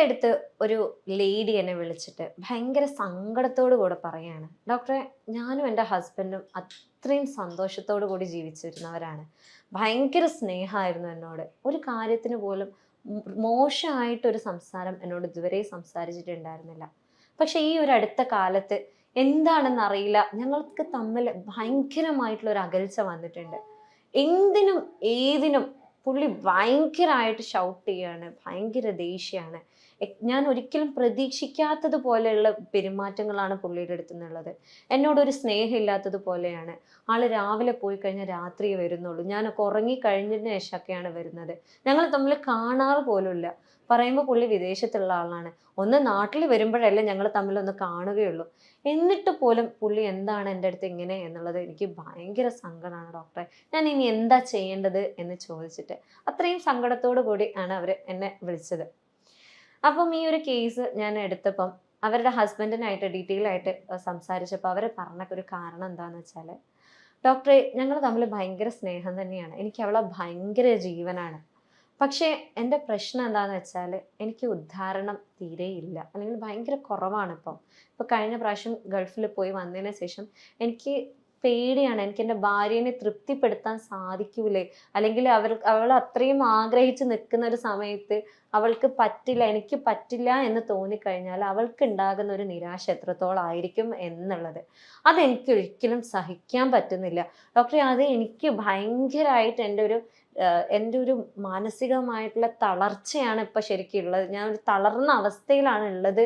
അടുത്ത് ഒരു ലേഡി എന്നെ വിളിച്ചിട്ട് ഭയങ്കര സങ്കടത്തോടു കൂടെ പറയാണ്, ഡോക്ടറെ, ഞാനും എൻ്റെ ഹസ്ബൻഡും അത്രയും സന്തോഷത്തോടു കൂടി ജീവിച്ചിരുന്നവരാണ്. ഭയങ്കര സ്നേഹമായിരുന്നു എന്നോട്. ഒരു കാര്യത്തിന് പോലും മോശമായിട്ടൊരു സംസാരം എന്നോട് ഇതുവരെ സംസാരിച്ചിട്ടുണ്ടായിരുന്നില്ല. പക്ഷെ ഈ ഒരു അടുത്ത കാലത്ത് എന്താണെന്ന് അറിയില്ല, ഞങ്ങൾക്ക് തമ്മിൽ ഭയങ്കരമായിട്ടുള്ള ഒരു അകൽച്ച വന്നിട്ടുണ്ട്. എന്തിനും ഏതിനും പുള്ളി ഭയങ്കരമായിട്ട് ഷൗട്ട് ചെയ്യാണ്, ഭയങ്കര ദേഷ്യമാണ്. ഞാൻ ഒരിക്കലും പ്രതീക്ഷിക്കാത്തത് പോലെയുള്ള പെരുമാറ്റങ്ങളാണ് പുള്ളിയുടെ അടുത്ത് നിന്നുള്ളത്. എന്നോടൊരു സ്നേഹമില്ലാത്തത് പോലെയാണ്. ആള് രാവിലെ പോയി കഴിഞ്ഞാൽ രാത്രിയേ വരുന്നുള്ളൂ. ഞാനൊക്കെ ഉറങ്ങി കഴിഞ്ഞതിന് ശേഷമൊക്കെയാണ് വരുന്നത്. ഞങ്ങൾ തമ്മിൽ കാണാറ് പോലുമില്ല. പറയുമ്പോൾ പുള്ളി വിദേശത്തുള്ള ആളാണ്. ഒന്ന് നാട്ടിൽ വരുമ്പോഴല്ലേ ഞങ്ങൾ തമ്മിലൊന്ന് കാണുകയുള്ളൂ. എന്നിട്ട് പോലും പുള്ളി എന്താണ് എൻ്റെ അടുത്ത് ഇങ്ങനെ എന്നുള്ളത് എനിക്ക് ഭയങ്കര സങ്കടമാണ് ഡോക്ടറെ. ഞാൻ ഇനി എന്താ ചെയ്യേണ്ടത് എന്ന് ചോദിച്ചിട്ട് അത്രയും സങ്കടത്തോടു കൂടി ആണ് അവർ എന്നെ വിളിച്ചത്. അപ്പം ഈ ഒരു കേസ് ഞാൻ എടുത്തപ്പം അവരുടെ ഹസ്ബൻഡിനായിട്ട് ഡീറ്റെയിൽ ആയിട്ട് സംസാരിച്ചപ്പോൾ അവർ പറഞ്ഞ ഒരു കാരണം എന്താണെന്ന് വെച്ചാൽ, ഡോക്ടറെ, ഞങ്ങൾ തമ്മിൽ ഭയങ്കര സ്നേഹം തന്നെയാണ്. എനിക്ക് അവളെ ഭയങ്കര ജീവനാണ്. പക്ഷേ എൻ്റെ പ്രശ്നം എന്താണെന്ന് വെച്ചാൽ, എനിക്ക് ഉദ്ധാരണം തീരെയില്ല, അല്ലെങ്കിൽ ഭയങ്കര കുറവാണ് ഇപ്പം. ഇപ്പോൾ കഴിഞ്ഞ പ്രാവശ്യം ഗൾഫിൽ പോയി വന്നതിന് ശേഷം എനിക്ക് പേടിയാണ്. എനിക്ക് എൻ്റെ ഭാര്യനെ തൃപ്തിപ്പെടുത്താൻ സാധിക്കൂലേ, അല്ലെങ്കിൽ അവൾ അത്രയും ആഗ്രഹിച്ച് നിൽക്കുന്ന ഒരു സമയത്ത് അവൾക്ക് പറ്റില്ല, എനിക്ക് പറ്റില്ല എന്ന് തോന്നിക്കഴിഞ്ഞാൽ അവൾക്ക് ഉണ്ടാകുന്ന ഒരു നിരാശ എത്രത്തോളം ആയിരിക്കും എന്നുള്ളത് അതെനിക്ക് ഒരിക്കലും സഹിക്കാൻ പറ്റുന്നില്ല ഡോക്ടറെ. അത് എനിക്ക് ഭയങ്കരമായിട്ട് എൻ്റെ ഒരു മാനസികമായിട്ടുള്ള തളർച്ചയാണ് ഇപ്പം ശരിക്കും ഉള്ളത്. ഞാൻ ഒരു തളർന്ന അവസ്ഥയിലാണ് ഉള്ളത്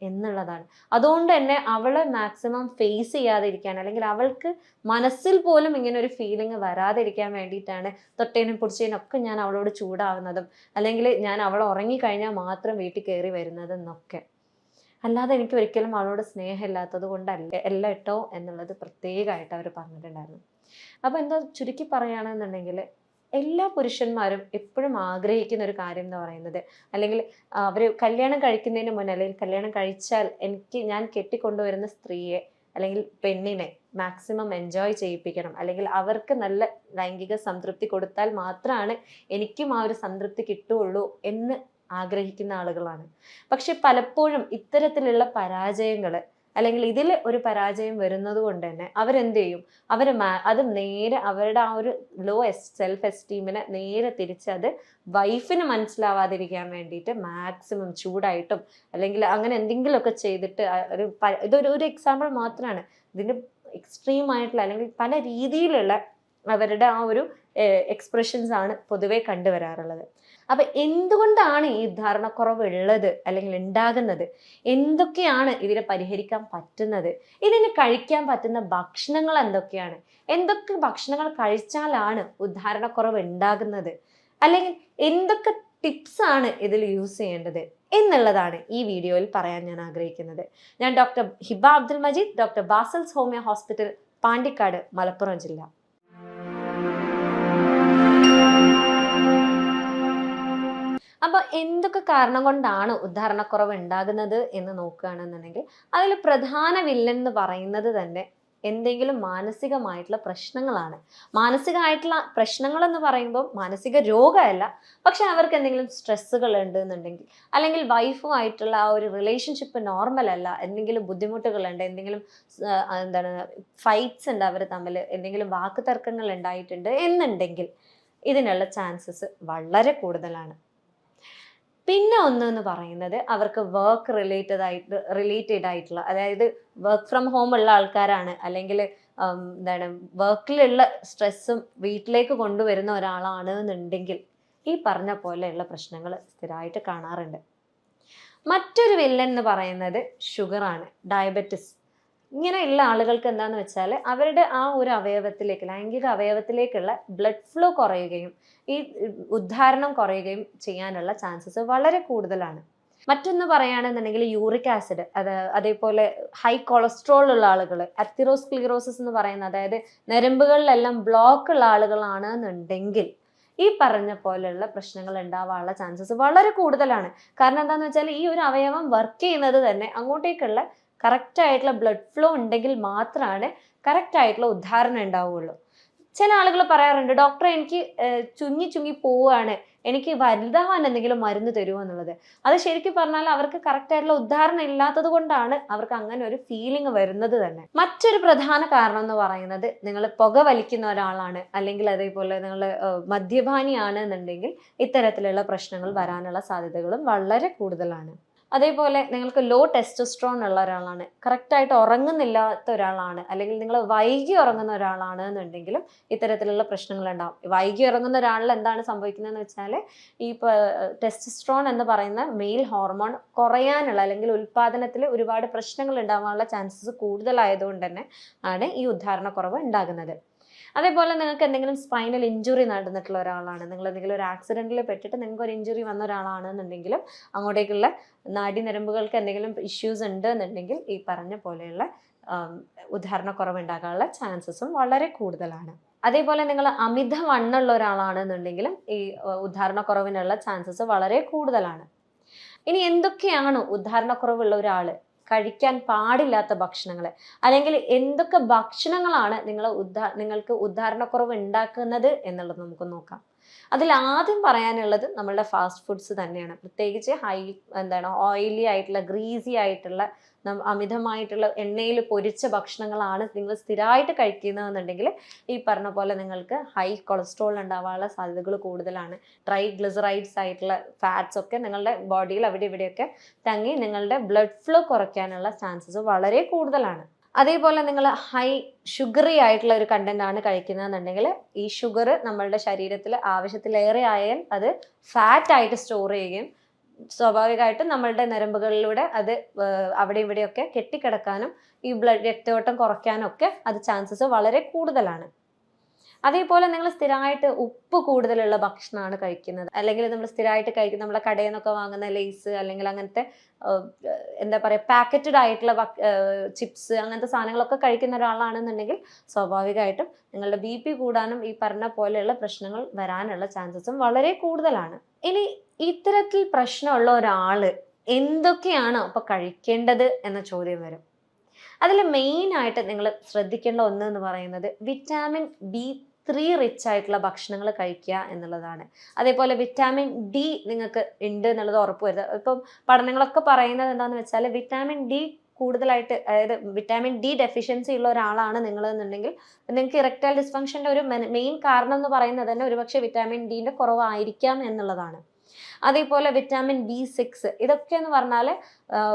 എന്നുള്ളതാണ്. അതുകൊണ്ട് തന്നെ അവളെ മാക്സിമം ഫേസ് ചെയ്യാതിരിക്കാൻ, അല്ലെങ്കിൽ അവൾക്ക് മനസ്സിൽ പോലും ഇങ്ങനെ ഒരു ഫീലിംഗ് വരാതിരിക്കാൻ വേണ്ടിയിട്ടാണ് തൊട്ടേനും പിടിച്ചതിനും ഒക്കെ ഞാൻ അവളോട് ചൂടാവുന്നതും, അല്ലെങ്കിൽ ഞാൻ അവൾ ഉറങ്ങിക്കഴിഞ്ഞാൽ മാത്രം വീട്ടിൽ കയറി വരുന്നതെന്നൊക്കെ. അല്ലാതെ എനിക്ക് ഒരിക്കലും അവളോട് സ്നേഹമില്ലാത്തത് കൊണ്ടല്ല എല്ലാം ഇട്ടോ എന്നുള്ളത് പ്രത്യേകമായിട്ട് അവർ പറഞ്ഞിട്ടുണ്ടായിരുന്നു. അപ്പോൾ എന്താ ചുരുക്കി പറയുകയാണെന്നുണ്ടെങ്കിൽ, എല്ലാ പുരുഷന്മാരും എപ്പോഴും ആഗ്രഹിക്കുന്ന ഒരു കാര്യം എന്ന് പറയുന്നത്, അല്ലെങ്കിൽ അവർ കല്യാണം കഴിക്കുന്നതിന് മുന്നേ, അല്ലെങ്കിൽ കല്യാണം കഴിച്ചാൽ ഞാൻ കെട്ടിക്കൊണ്ടുവരുന്ന സ്ത്രീയെ അല്ലെങ്കിൽ പെണ്ണിനെ മാക്സിമം എൻജോയ് ചെയ്യിപ്പിക്കണം, അല്ലെങ്കിൽ അവർക്ക് നല്ല ലൈംഗിക സംതൃപ്തി കൊടുത്താൽ മാത്രമാണ് എനിക്കും ആ ഒരു സംതൃപ്തി കിട്ടുകയുള്ളൂ എന്ന് ആഗ്രഹിക്കുന്ന ആളുകളാണ്. പക്ഷെ പലപ്പോഴും ഇത്തരത്തിലുള്ള പരാജയങ്ങൾ, അല്ലെങ്കിൽ ഇതിൽ ഒരു പരാജയം വരുന്നത് കൊണ്ട് തന്നെ അവരെന്ത് ചെയ്യും, അത് നേരെ അവരുടെ ആ ഒരു സെൽഫ് എസ്റ്റീമിനെ നേരെ തിരിച്ച് അത് വൈഫിന് മനസ്സിലാവാതിരിക്കാൻ വേണ്ടിയിട്ട് മാക്സിമം ചൂടായിട്ടും, അല്ലെങ്കിൽ അങ്ങനെ എന്തെങ്കിലുമൊക്കെ ചെയ്തിട്ട് ഇതൊരു എക്സാമ്പിൾ മാത്രമാണ്. ഇതിൻ്റെ എക്സ്ട്രീം ആയിട്ടുള്ള, അല്ലെങ്കിൽ പല രീതിയിലുള്ള അവരുടെ ആ ഒരു എക്സ്പ്രഷൻസ് ആണ് പൊതുവെ കണ്ടുവരാറുള്ളത്. അപ്പൊ എന്തുകൊണ്ടാണ് ഈ ധാരണക്കുറവ് ഉള്ളത്, അല്ലെങ്കിൽ ഉണ്ടാകുന്നത്, എന്തൊക്കെയാണ് ഇതിനെ പരിഹരിക്കാൻ പറ്റുന്നത്, ഇതിന് കഴിക്കാൻ പറ്റുന്ന ഭക്ഷണങ്ങൾ എന്തൊക്കെയാണ്, എന്തൊക്കെ ഭക്ഷണങ്ങൾ കഴിച്ചാലാണ് ഉദ്ധാരണക്കുറവ് ഉണ്ടാകുന്നത്, അല്ലെങ്കിൽ എന്തൊക്കെ ടിപ്സ് ആണ് ഇതിൽ യൂസ് ചെയ്യേണ്ടത് എന്നുള്ളതാണ് ഈ വീഡിയോയിൽ പറയാൻ ഞാൻ ആഗ്രഹിക്കുന്നത്. ഞാൻ doctor Hiba Abdul Majeed, doctor ബാസൽസ് homeo hospital, Pandikkad, Malappuram ജില്ല. അപ്പൊ എന്തൊക്കെ കാരണം കൊണ്ടാണ് ഉദ്ധാരണക്കുറവ് ഉണ്ടാകുന്നത് എന്ന് നോക്കുകയാണെന്നുണ്ടെങ്കിൽ, അതിൽ പ്രധാന വില്ലൻ എന്ന് പറയുന്നത് തന്നെ എന്തെങ്കിലും മാനസികമായിട്ടുള്ള പ്രശ്നങ്ങളാണ്. മാനസികമായിട്ടുള്ള പ്രശ്നങ്ങൾ എന്ന് പറയുമ്പോൾ മാനസിക രോഗമല്ല, പക്ഷെ അവർക്ക് എന്തെങ്കിലും സ്ട്രെസ്സുകൾ ഉണ്ട് എന്നുണ്ടെങ്കിൽ, അല്ലെങ്കിൽ വൈഫുമായിട്ടുള്ള ആ ഒരു റിലേഷൻഷിപ്പ് നോർമൽ അല്ല, എന്തെങ്കിലും ബുദ്ധിമുട്ടുകളുണ്ട്, എന്തെങ്കിലും ഫൈറ്റ്സ് ഉണ്ട് അവർ തമ്മിൽ, എന്തെങ്കിലും വാക്ക് തർക്കങ്ങൾ ഉണ്ടായിട്ടുണ്ട് എന്നുണ്ടെങ്കിൽ ഇതിനുള്ള ചാൻസസ് വളരെ കൂടുതലാണ്. പിന്നെ എന്ന് പറയുന്നത്, അവർക്ക് വർക്ക് റിലേറ്റഡ് ആയിട്ടുള്ള, അതായത് വർക്ക് ഫ്രം ഹോം ഉള്ള ആൾക്കാരാണ്, അല്ലെങ്കിൽ വർക്കിലുള്ള സ്ട്രെസ്സും വീട്ടിലേക്ക് കൊണ്ടുവരുന്ന ഒരാളാണ് എന്നുണ്ടെങ്കിൽ ഈ പറഞ്ഞ പോലെയുള്ള പ്രശ്നങ്ങൾ സ്ഥിരമായിട്ട് കാണാറുണ്ട്. മറ്റൊരു വില്ലൻ എന്ന് പറയുന്നത് ഷുഗറാണ്, ഡയബറ്റിസ്. ഇങ്ങനെയുള്ള ആളുകൾക്ക് എന്താന്ന് വെച്ചാൽ, അവരുടെ ആ ഒരു അവയവത്തിലേക്ക്, ലൈംഗിക അവയവത്തിലേക്കുള്ള ബ്ലഡ് ഫ്ലോ കുറയുകയും ഈ ഉദ്ധാരണം കുറയുകയും ചെയ്യാനുള്ള ചാൻസസ് വളരെ കൂടുതലാണ്. മറ്റൊന്ന് പറയുകയാണെന്നുണ്ടെങ്കിൽ യൂറിക് ആസിഡ്, അതേപോലെ ഹൈ കൊളസ്ട്രോൾ ഉള്ള ആളുകൾ, അത്തിറോസ്ക്ലിറോസിസ് എന്ന് പറയുന്ന, അതായത് ഞരമ്പുകളിലെല്ലാം ബ്ലോക്ക് ഉള്ള ആളുകളാണ് എന്നുണ്ടെങ്കിൽ ഈ പറഞ്ഞ പോലെയുള്ള പ്രശ്നങ്ങൾ ഉണ്ടാവാനുള്ള ചാൻസസ് വളരെ കൂടുതലാണ്. കാരണം എന്താണെന്ന് വെച്ചാൽ, ഈ ഒരു അവയവം വർക്ക് ചെയ്യുന്നത് തന്നെ അങ്ങോട്ടേക്കുള്ള കറക്റ്റ് ആയിട്ടുള്ള ബ്ലഡ് ഫ്ലോ ഉണ്ടെങ്കിൽ മാത്രമാണ് കറക്റ്റ് ആയിട്ടുള്ള ഉദ്ധാരണം ഉണ്ടാവുകയുള്ളൂ. ചില ആളുകൾ പറയാറുണ്ട്, ഡോക്ടറെ, എനിക്ക് ചുങ്ങി പോവുകയാണ്, എനിക്ക് വലുതാവാൻ എന്തെങ്കിലും മരുന്ന് തരുമോ എന്നുള്ളത്. അത് ശരിക്കും പറഞ്ഞാൽ അവർക്ക് കറക്റ്റ് ആയിട്ടുള്ള ഉദാഹരണം ഇല്ലാത്തത് കൊണ്ടാണ് അവർക്ക് അങ്ങനെ ഒരു ഫീലിംഗ് വരുന്നത് തന്നെ. മറ്റൊരു പ്രധാന കാരണം എന്ന് പറയുന്നത്, നിങ്ങൾ പുക വലിക്കുന്ന ഒരാളാണ്, അല്ലെങ്കിൽ അതേപോലെ നിങ്ങൾ മദ്യപാനിയാണ് എന്നുണ്ടെങ്കിൽ ഇത്തരത്തിലുള്ള പ്രശ്നങ്ങൾ വരാനുള്ള സാധ്യതകളും വളരെ കൂടുതലാണ്. അതേപോലെ നിങ്ങൾക്ക് ലോ ടെസ്റ്റോസ്ട്രോൺ ഉള്ള ഒരാളാണ്, കറക്റ്റായിട്ട് ഉറങ്ങുന്നില്ലാത്ത ഒരാളാണ്, അല്ലെങ്കിൽ നിങ്ങൾ വൈകി ഉറങ്ങുന്ന ഒരാളാണ് എന്നുണ്ടെങ്കിലും ഇത്തരത്തിലുള്ള പ്രശ്നങ്ങൾ ഉണ്ടാവും. വൈകി ഉറങ്ങുന്ന ഒരാളിൽ എന്താണ് സംഭവിക്കുന്നതെന്ന് വെച്ചാൽ, ഈ ടെസ്റ്റോസ്ട്രോൺ എന്ന് പറയുന്ന മെയിൽ ഹോർമോൺ കുറയാനുള്ള അല്ലെങ്കിൽ ഉൽപാദനത്തിൽ ഒരുപാട് പ്രശ്നങ്ങൾ ഉണ്ടാവാനുള്ള ചാൻസസ് കൂടുതലായതുകൊണ്ട് തന്നെ ആണ് ഈ ഉദ്ധാരണക്കുറവ് ഉണ്ടാകുന്നത്. അതേപോലെ നിങ്ങൾക്ക് എന്തെങ്കിലും സ്പൈനൽ ഇഞ്ചുറി നടന്നിട്ടുള്ള ഒരാളാണ്, നിങ്ങൾ എന്തെങ്കിലും ഒരു ആക്സിഡൻറ്റിൽ പെട്ടിട്ട് നിങ്ങൾക്ക് ഒരു ഇഞ്ചുറി വന്ന ഒരാളാണെന്നുണ്ടെങ്കിലും അങ്ങോട്ടേക്കുള്ള നാഡീനരമ്പുകൾക്ക് എന്തെങ്കിലും ഇഷ്യൂസ് ഉണ്ട് എന്നുണ്ടെങ്കിൽ ഈ പറഞ്ഞ പോലെയുള്ള ഉദാഹരണക്കുറവ് ഉണ്ടാകാനുള്ള ചാൻസസും വളരെ കൂടുതലാണ്. അതേപോലെ നിങ്ങൾ അമിതവണ്ണമുള്ള ഒരാളാണെന്നുണ്ടെങ്കിലും ഈ ഉദാഹരണക്കുറവിനുള്ള ചാൻസസ് വളരെ കൂടുതലാണ്. ഇനി എന്തൊക്കെയാണ് ഉദാഹരണക്കുറവുള്ള ഒരാൾ കഴിക്കാൻ പാടില്ലാത്ത ഭക്ഷണങ്ങൾ, അല്ലെങ്കിൽ എന്തൊക്കെ ഭക്ഷണങ്ങളാണ് നിങ്ങൾക്ക് ഉദാഹരണക്കുറവ് ഉണ്ടാക്കുന്നത് എന്നുള്ളത് നമുക്ക് നോക്കാം. അതിൽ ആദ്യം പറയാനുള്ളത് നമ്മളുടെ ഫാസ്റ്റ് ഫുഡ്സ് തന്നെയാണ്. പ്രത്യേകിച്ച് ഓയിലി ആയിട്ടുള്ള, ഗ്രീസി ആയിട്ടുള്ള, അമിതമായിട്ടുള്ള എണ്ണയിൽ പൊരിച്ച ഭക്ഷണങ്ങളാണ് നിങ്ങൾ സ്ഥിരമായിട്ട് കഴിക്കുന്നതെന്നുണ്ടെങ്കിൽ ഈ പറഞ്ഞ പോലെ നിങ്ങൾക്ക് ഹൈ കൊളസ്ട്രോൾ ഉണ്ടാവാനുള്ള സാധ്യതകൾ കൂടുതലാണ്. ട്രൈഗ്ലിസറൈഡ്സ് ആയിട്ടുള്ള ഫാറ്റ്സ് ഒക്കെ നിങ്ങളുടെ ബോഡിയിൽ അവിടെ ഇവിടെയൊക്കെ തങ്ങി നിങ്ങളുടെ ബ്ലഡ് ഫ്ലോ കുറയ്ക്കാനുള്ള ചാൻസസ് വളരെ കൂടുതലാണ്. അതേപോലെ നിങ്ങൾ ഹൈ ഷുഗറി ആയിട്ടുള്ള ഒരു കണ്ടന്റ് ആണ് കഴിക്കുന്നതെന്നുണ്ടെങ്കിൽ ഈ ഷുഗർ നമ്മളുടെ ശരീരത്തിൽ ആവശ്യത്തിലേറെ ആയാൽ അത് ഫാറ്റ് ആയിട്ട് സ്റ്റോർ ചെയ്യുകയും സ്വാഭാവികമായിട്ടും നമ്മളുടെ നരമ്പുകളിലൂടെ അത് അവിടെ ഇവിടെയൊക്കെ കെട്ടിക്കിടക്കാനും ഈ രക്തയോട്ടം കുറയ്ക്കാനും ഒക്കെ അത് ചാൻസസ് വളരെ കൂടുതലാണ്. അതേപോലെ നിങ്ങൾ സ്ഥിരമായിട്ട് ഉപ്പ് കൂടുതലുള്ള ഭക്ഷണമാണ് കഴിക്കുന്നത്, അല്ലെങ്കിൽ നമ്മൾ സ്ഥിരമായിട്ട് കഴിക്കുന്ന നമ്മളെ കടയിൽ നിന്നൊക്കെ വാങ്ങുന്ന ലേസ് അല്ലെങ്കിൽ അങ്ങനത്തെ എന്താ പറയുക പാക്കറ്റഡ് ആയിട്ടുള്ള ചിപ്സ് അങ്ങനത്തെ സാധനങ്ങളൊക്കെ കഴിക്കുന്ന ഒരാളാണെന്നുണ്ടെങ്കിൽ സ്വാഭാവികമായിട്ടും നിങ്ങളുടെ BP കൂടാനും ഈ പറഞ്ഞ പോലെയുള്ള പ്രശ്നങ്ങൾ വരാനുള്ള ചാൻസസും വളരെ കൂടുതലാണ്. ഇനി ഇത്തരത്തിൽ പ്രശ്നമുള്ള ഒരാൾ എന്തൊക്കെയാണ് അപ്പോൾ കഴിക്കേണ്ടത് എന്ന ചോദ്യം വരും. അതിൽ മെയിനായിട്ട് നിങ്ങൾ ശ്രദ്ധിക്കേണ്ട ഒന്ന് എന്ന് പറയുന്നത് വിറ്റാമിൻ B3 റിച്ച് ആയിട്ടുള്ള ഭക്ഷണങ്ങൾ കഴിക്കുക എന്നുള്ളതാണ്. അതേപോലെ വിറ്റാമിൻ D നിങ്ങൾക്ക് ഉണ്ട് എന്നുള്ളത് ഉറപ്പ് വരുത്തുക. ഇപ്പം പഠനങ്ങളൊക്കെ പറയുന്നത് എന്താണെന്ന് വെച്ചാൽ വിറ്റാമിൻ D കൂടുതലായിട്ട്, അതായത് വിറ്റാമിൻ D ഡെഫിഷ്യൻസി ഉള്ള ഒരാളാണ് നിങ്ങൾ എന്നുണ്ടെങ്കിൽ നിങ്ങൾക്ക് ഇറക്ടൈൽ ഡിസ്ഫങ്ഷൻ്റെ ഒരു മെയിൻ കാരണം എന്ന് പറയുന്നത് തന്നെ ഒരുപക്ഷെ വിറ്റാമിൻ ഡിൻ്റെ കുറവായിരിക്കാം എന്നുള്ളതാണ്. അതേപോലെ വിറ്റാമിൻ B6 ഇതൊക്കെ എന്ന് പറഞ്ഞാൽ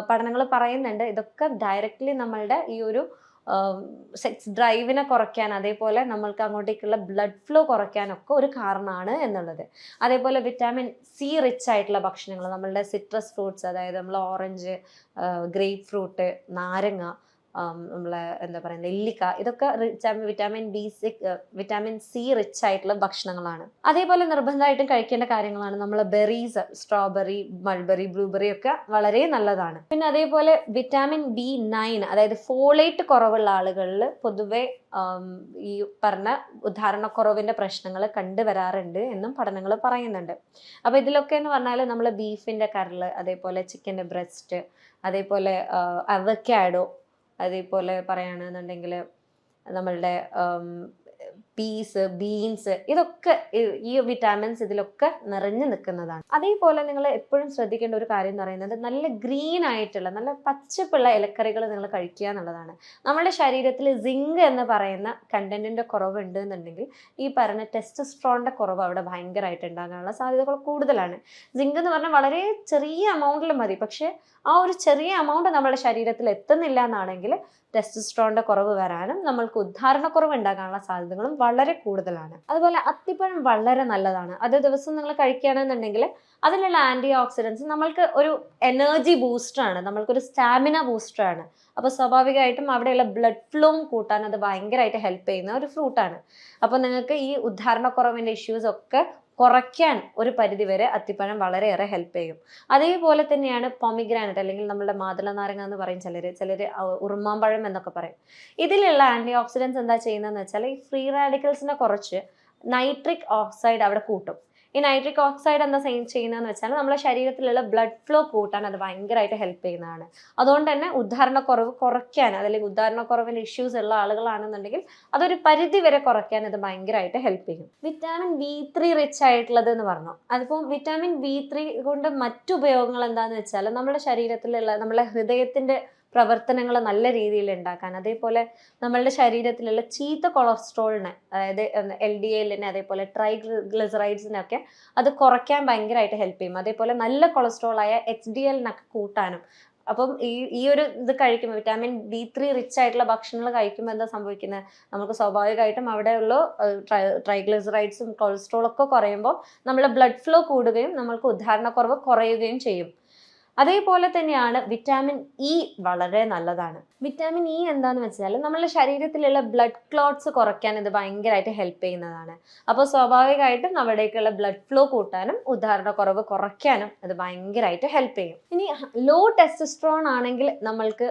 പഠനങ്ങൾ പറയുന്നുണ്ട്, ഇതൊക്കെ ഡയറക്റ്റ്ലി നമ്മളുടെ ഈ ഒരു സെക്സ് ഡ്രൈവിനെ കുറയ്ക്കാൻ, അതേപോലെ നമ്മൾക്ക് അങ്ങോട്ടേക്കുള്ള ബ്ലഡ് ഫ്ലോ കുറയ്ക്കാനൊക്കെ ഒരു കാരണമാണ് എന്നുള്ളത്. അതേപോലെ വിറ്റാമിൻ C റിച്ച് ആയിട്ടുള്ള ഭക്ഷണങ്ങൾ, നമ്മളുടെ സിട്രസ് ഫ്രൂട്ട്സ്, അതായത് നമ്മൾ ഓറഞ്ച്, ഗ്രേപ്പ് ഫ്രൂട്ട്, നാരങ്ങ, നമ്മളെ എന്താ പറയുക നെല്ലിക്ക, ഇതൊക്കെ വിറ്റാമിൻ C റിച്ച് ആയിട്ടുള്ള ഭക്ഷണങ്ങളാണ്. അതേപോലെ നിർബന്ധമായിട്ടും കഴിക്കേണ്ട കാര്യങ്ങളാണ് നമ്മൾ ബെറീസ്, സ്ട്രോബെറി, മൾബെറി, ബ്ലൂബെറി ഒക്കെ വളരെ നല്ലതാണ്. പിന്നെ അതേപോലെ വിറ്റാമിൻ B9, അതായത് ഫോളേറ്റ് കുറവുള്ള ആളുകളിൽ പൊതുവെ ഈ പറഞ്ഞ ഉദാഹരണക്കുറവിൻ്റെ പ്രശ്നങ്ങൾ കണ്ടുവരാറുണ്ട് എന്നും പഠനങ്ങൾ പറയുന്നുണ്ട്. അപ്പോൾ ഇതിലൊക്കെ എന്ന് പറഞ്ഞാൽ നമ്മൾ ബീഫിൻ്റെ കരള്, അതേപോലെ ചിക്കൻ്റെ ബ്രസ്റ്റ്, അതേപോലെ അവക്കാഡോ, അതേപോലെ പറയുകയാണെന്നുണ്ടെങ്കിൽ നമ്മളുടെ പീസ്, ബീൻസ്, ഇതൊക്കെ ഈ വിറ്റാമിൻസ് ഇതിലൊക്കെ നിറഞ്ഞു നിൽക്കുന്നതാണ്. അതേപോലെ നിങ്ങൾ എപ്പോഴും ശ്രദ്ധിക്കേണ്ട ഒരു കാര്യം എന്ന് പറയുന്നത് നല്ല ഗ്രീൻ ആയിട്ടുള്ള, നല്ല പച്ചപ്പുള്ള ഇലക്കറികൾ നിങ്ങൾ കഴിക്കുക എന്നുള്ളതാണ്. നമ്മുടെ ശരീരത്തിൽ സിങ്ക് എന്ന് പറയുന്ന കണ്ടന്റിൻ്റെ കുറവുണ്ട് എന്നുണ്ടെങ്കിൽ ഈ പറഞ്ഞ ടെസ്റ്റോസ്ട്രോണിൻ്റെ കുറവ് അവിടെ ഭയങ്കരമായിട്ട് ഉണ്ടാകാനുള്ള സാധ്യതകൾ കൂടുതലാണ്. സിങ്ക് എന്ന് പറഞ്ഞാൽ വളരെ ചെറിയ എമൗണ്ടിൽ മതി, പക്ഷേ ആ ഒരു ചെറിയ എമൗണ്ട് നമ്മുടെ ശരീരത്തിൽ എത്തുന്നില്ല എന്നാണെങ്കിൽ ടെസ്റ്റോസ്ട്രോണിൻ്റെ കുറവ് വരാനും നമ്മൾക്ക് ഉദാഹരണക്കുറവ് ഉണ്ടാകാനുള്ള സാധ്യതകളും വളരെ കൂടുതലാണ്. അതുപോലെ അത്തിപ്പഴം വളരെ നല്ലതാണ്. അത് ദിവസം നിങ്ങൾ കഴിക്കുകയാണെന്നുണ്ടെങ്കിൽ അതിലുള്ള ആൻറ്റി ഓക്സിഡൻസ് നമ്മൾക്ക് ഒരു എനർജി ബൂസ്റ്ററാണ്, നമ്മൾക്കൊരു സ്റ്റാമിന ബൂസ്റ്ററാണ്. അപ്പോൾ സ്വാഭാവികമായിട്ടും അവിടെയുള്ള ബ്ലഡ് ഫ്ലോയും കൂട്ടാൻ അത് ഭയങ്കരമായിട്ട് ഹെൽപ്പ് ചെയ്യുന്ന ഒരു ഫ്രൂട്ടാണ്. അപ്പോൾ നിങ്ങൾക്ക് ഈ ഉദാഹരണക്കുറവിൻ്റെ ഇഷ്യൂസ് ഒക്കെ കുറയ്ക്കാൻ ഒരു പരിധിവരെ അത്തിപ്പഴം വളരെയേറെ ഹെൽപ്പ് ചെയ്യും. അതേപോലെ തന്നെയാണ് പൊമിഗ്രാനറ്റ്, അല്ലെങ്കിൽ നമ്മുടെ മാതള നാരങ്ങ എന്ന് പറയും ചിലർ ഉറുമാമ്പഴം എന്നൊക്കെ പറയും. ഇതിലുള്ള ആൻറ്റി ഓക്സിഡൻസ് എന്താ ചെയ്യുന്നതെന്ന് വെച്ചാൽ ഈ ഫ്രീ റാഡിക്കൽസിനെ കുറച്ച് നൈട്രിക് ഓക്സൈഡ് അവിടെ കൂട്ടും. ഈ നൈട്രിക് ഓക്സൈഡ് എന്താ ചെയ്യുന്നതെന്ന് വെച്ചാൽ നമ്മുടെ ശരീരത്തിലുള്ള ബ്ലഡ് ഫ്ലോ കൂട്ടാൻ അത് ഭയങ്കരമായിട്ട് ഹെൽപ്പ് ചെയ്യുന്നതാണ്. അതുകൊണ്ട് തന്നെ ഉദാഹരണക്കുറവ് കുറയ്ക്കാൻ, അല്ലെങ്കിൽ ഉദാഹരണക്കുറവിന് ഇഷ്യൂസ് ഉള്ള ആളുകളാണെന്നുണ്ടെങ്കിൽ അതൊരു പരിധി വരെ കുറയ്ക്കാൻ ഇത് ഭയങ്കരമായിട്ട് ഹെൽപ്പ് ചെയ്യും. വിറ്റാമിൻ B3 റിച്ച് ആയിട്ടുള്ളത് എന്ന് പറഞ്ഞു. അതിപ്പോൾ വിറ്റാമിൻ B3 കൊണ്ട് മറ്റു ഉപയോഗങ്ങൾ എന്താണെന്ന് വെച്ചാൽ നമ്മുടെ ശരീരത്തിലുള്ള നമ്മുടെ ഹൃദയത്തിന്റെ പ്രവർത്തനങ്ങൾ നല്ല രീതിയിൽ ഉണ്ടാക്കാൻ, അതേപോലെ നമ്മളുടെ ശരീരത്തിലുള്ള ചീത്ത കൊളസ്ട്രോളിനെ, അതായത് LDLനെ, അതേപോലെ ട്രൈഗ്ലിസറൈഡ്സിനൊക്കെ അത് കുറയ്ക്കാൻ ഭയങ്കരമായിട്ട് ഹെൽപ്പ് ചെയ്യും. അതേപോലെ നല്ല കൊളസ്ട്രോളായ HDLനൊക്കെ കൂട്ടാനും. അപ്പം ഈ ഒരു ഇത് കഴിക്കുമ്പോൾ, വിറ്റാമിൻ B3 റിച്ച് ആയിട്ടുള്ള ഭക്ഷണങ്ങൾ കഴിക്കുമ്പോൾ എന്താ സംഭവിക്കുന്നത്, നമുക്ക് സ്വാഭാവികമായിട്ടും അവിടെയുള്ള ട്രൈഗ്ലിസറൈഡ്സും കൊളസ്ട്രോളൊക്കെ കുറയുമ്പോൾ നമ്മളെ ബ്ലഡ് ഫ്ലോ കൂടുകയും നമ്മൾക്ക് ഉദാഹരണക്കുറവ് കുറയുകയും ചെയ്യും. അതേപോലെ തന്നെയാണ് വിറ്റാമിൻ ഇ വളരെ നല്ലതാണ്. വിറ്റാമിൻ ഇ എന്താന്ന് വെച്ചാൽ നമ്മളുടെ ശരീരത്തിലുള്ള ബ്ലഡ് ക്ലോട്ട്സ് കുറയ്ക്കാൻ ഇത് ഭയങ്കരമായിട്ട് ഹെൽപ്പ് ചെയ്യുന്നതാണ്. അപ്പോൾ സ്വാഭാവികമായിട്ടും അവിടേക്കുള്ള ബ്ലഡ് ഫ്ലോ കൂട്ടാനും ഉദാഹരണക്കുറവ് കുറയ്ക്കാനും ഇത് ഭയങ്കരമായിട്ട് ഹെൽപ്പ് ചെയ്യും. ഇനി ലോ ടെസ്റ്റോസ്റ്ററോൺ ആണെങ്കിൽ നമ്മൾക്ക്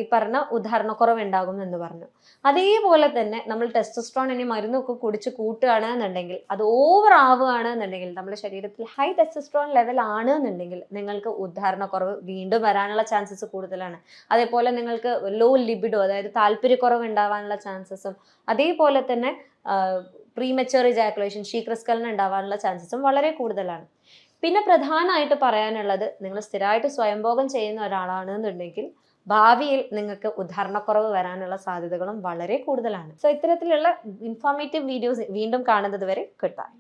ഈ പറഞ്ഞ ഉദാഹരണക്കുറവ് ഉണ്ടാകും എന്ന് പറഞ്ഞു. അതേപോലെ തന്നെ നമ്മൾ ടെസ്റ്റോസ്റ്ററോൺ ഇനി മരുന്നൊക്കെ കുടിച്ച് കൂട്ടുകയാണ് എന്നുണ്ടെങ്കിൽ, അത് ഓവർ ആവുകയാണ് എന്നുണ്ടെങ്കിൽ, നമ്മുടെ ശരീരത്തിൽ ഹൈ ടെസ്റ്റോസ്റ്ററോൺ ലെവൽ ആണ് എന്നുണ്ടെങ്കിൽ നിങ്ങൾക്ക് ഉദാഹരണക്കുറവ് വീണ്ടും വരാനുള്ള ചാൻസസ് കൂടുതലാണ്. അതേപോലെ നിങ്ങൾക്ക് ലോ ലിബിഡോ, അതായത് താല്പര്യക്കുറവ് ഉണ്ടാവാനുള്ള ചാൻസസും, അതേപോലെ തന്നെ പ്രീമച്വർ ഇജാക്കുലേഷൻ, ശീഘ്രസ്ഖലനം ഉണ്ടാവാനുള്ള ചാൻസസും വളരെ കൂടുതലാണ്. പിന്നെ പ്രധാനമായിട്ട് പറയാനുള്ളത്, നിങ്ങൾ സ്ഥിരമായിട്ട് സ്വയംഭോഗം ചെയ്യുന്ന ഒരാളാണെന്നുണ്ടെങ്കിൽ ഭാവിയിൽ നിങ്ങൾക്ക് ഉദാഹരണക്കുറവ് വരാനുള്ള സാധ്യതകളും വളരെ കൂടുതലാണ്. സോ ഇത്തരത്തിലുള്ള ഇൻഫോർമേറ്റീവ് വീഡിയോസ് വീണ്ടും കാണുന്നത് വരെ ഗുഡ് ബൈ.